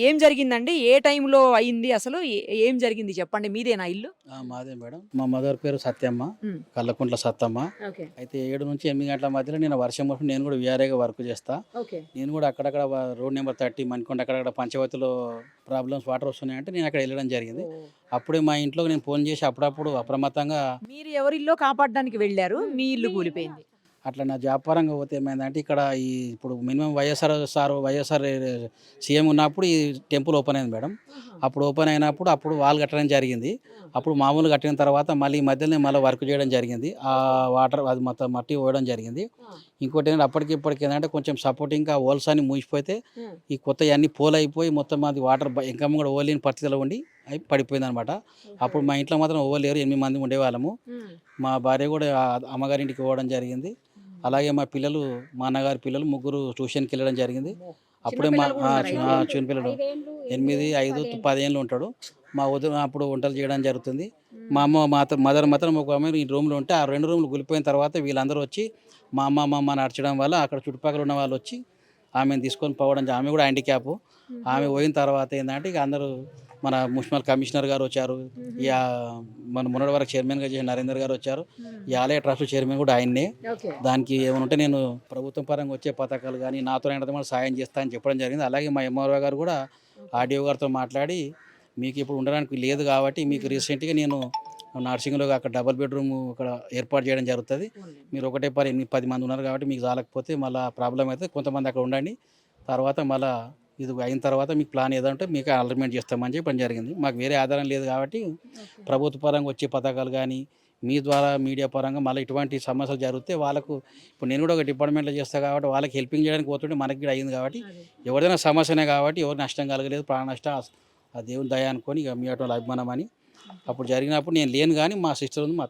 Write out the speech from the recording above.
ఏం జరిగిందండి? ఏ టైంలో అయింది అసలు? ఏం జరిగింది చెప్పండి? మీదేనా ఇల్లు? మాదే మేడం. మా మదర్ పేరు సత్యమ్మ. హ్మ్. కల్లకుంట్ల సత్తమ్మ. ఓకే. అయితే 7-8 గంటల మధ్యలో నేను వర్షం పడినప్పుడు నేను కూడా వీఆర్ఏగా వర్క్ చేస్తా. ఓకే. నేను కూడా అక్కడక్కడ రోడ్ నెంబర్ 30 మణికొండ అక్కడక్కడ పంచవతిలో ప్రాబ్లమ్స్ వాటర్ వస్తున్నాయంటే నేను అక్కడ వెళ్ళడం జరిగింది. ఓహ్! అప్పుడే మా ఇంట్లో నేను ఫోన్ చేసి అప్పుడప్పుడు అప్రమత్తంగా మీరు ఎవరిల్లో కాపాడడానికి వెళ్లారు? మీ ఇల్లు కూలిపోయింది. అట్లా నా జాబ్ పరంగా పోతే ఏమైందంటే ఇక్కడ ఇప్పుడు మినిమం వైఎస్ఆర్ సీఎం ఉన్నప్పుడు ఈ టెంపుల్ ఓపెన్ అయింది మేడం. అప్పుడు ఓపెన్ అయినప్పుడు అప్పుడు వాల్ కట్టడం జరిగింది. అప్పుడు మామూలుగా కట్టిన తర్వాత మళ్ళీ ఈ మధ్యలోనే మళ్ళీ వర్క్ చేయడం జరిగింది. ఆ వాటర్ అది మొత్తం మట్టి పోయడం జరిగింది. ఇంకోటి ఏంటంటే అప్పటికి ఇప్పటికి ఏంటంటే కొంచెం సపోర్టింగ్గా హోల్స్ అన్ని మూసిపోతే ఈ కొత్తవి అన్ని పోలైపోయి మొత్తం అది వాటర్ ఇంకా కూడా ఓలేని పరిస్థితిలో ఉండి అయి పడిపోయిందనమాట. అప్పుడు మా ఇంట్లో మాత్రం ఓలేరు 8 మంది ఉండేవాళ్ళము. మా భార్య కూడా అమ్మగారింటికి పోవడం జరిగింది. అలాగే మా అన్నగారి పిల్లలు ముగ్గురు ట్యూషన్కి వెళ్ళడం జరిగింది. అప్పుడే మా చిన్నపిల్లడు 8, 5, 10 ఏళ్ళు ఉంటాడు. మా వదిన అప్పుడు వంటలు చేయడం జరుగుతుంది. మా అమ్మ మదర్ మాత్రం ఒక ఆమె ఈ రూమ్లో ఉంటే ఆ 2 రూమ్లు కూలిపోయిన తర్వాత వీళ్ళందరూ వచ్చి మా అమ్మ నడచడం వల్ల అక్కడ చుట్టుపక్కల ఉన్న వాళ్ళు వచ్చి ఆమెను తీసుకొని పోవడం ఆమె కూడా హ్యాండిక్యాప్. ఆమె పోయిన తర్వాత ఏంటంటే ఇక అందరూ మన మున్సిపల్ కమిషనర్ గారు వచ్చారు. ఇక మన మొన్నటి వరకు చైర్మన్గా చేసిన నరేందర్ గారు వచ్చారు. ఈ ఆలయ ట్రస్ట్ చైర్మన్ కూడా ఆయన్నే. ఓకే. దానికి ఏమైనా ఉంటే నేను ప్రభుత్వం పరంగా వచ్చే పథకాలు కానీ నాతో అయినంత సాయం చేస్తా అని చెప్పడం జరిగింది. అలాగే మా ఎంఆర్ఓ గారు కూడా ఆర్డీఓ గారితో మాట్లాడి మీకు ఇప్పుడు ఉండడానికి లేదు కాబట్టి మీకు రీసెంట్గా నేను నర్సింగ్లో అక్కడ డబుల్ బెడ్రూమ్ అక్కడ ఏర్పాటు చేయడం జరుగుతుంది. మీరు ఒకటే 10 మంది ఉన్నారు కాబట్టి మీకు చాలకపోతే మళ్ళీ ప్రాబ్లం అయితే కొంతమంది అక్కడ ఉండండి. తర్వాత మళ్ళీ ఇది అయిన తర్వాత మీకు ప్లాన్ ఏదంటే మీకు అలర్మెంట్ చేస్తామని చెప్పడం జరిగింది. మాకు వేరే ఆధారం లేదు కాబట్టి ప్రభుత్వ పరంగా వచ్చే పథకాలు కానీ మీ ద్వారా మీడియా పరంగా మళ్ళీ ఇటువంటి సమస్యలు జరిగితే వాళ్ళకు ఇప్పుడు నేను కూడా ఒక డిపార్ట్మెంట్లో చేస్తాను కాబట్టి వాళ్ళకి హెల్పింగ్ చేయడానికి పోతుంటే మనకి కూడా అయింది కాబట్టి ఎవరిదైనా సమస్యనే కాబట్టి ఎవరు నష్టం కలగలేదు. ప్రాణ నష్టం ఆ దేవుని దయ అనుకొని ఇక మీ అటువంటి అభిమానం అని అప్పుడు జరిగినప్పుడు నేను లేను కానీ మా సిస్టర్ ఉంది, మా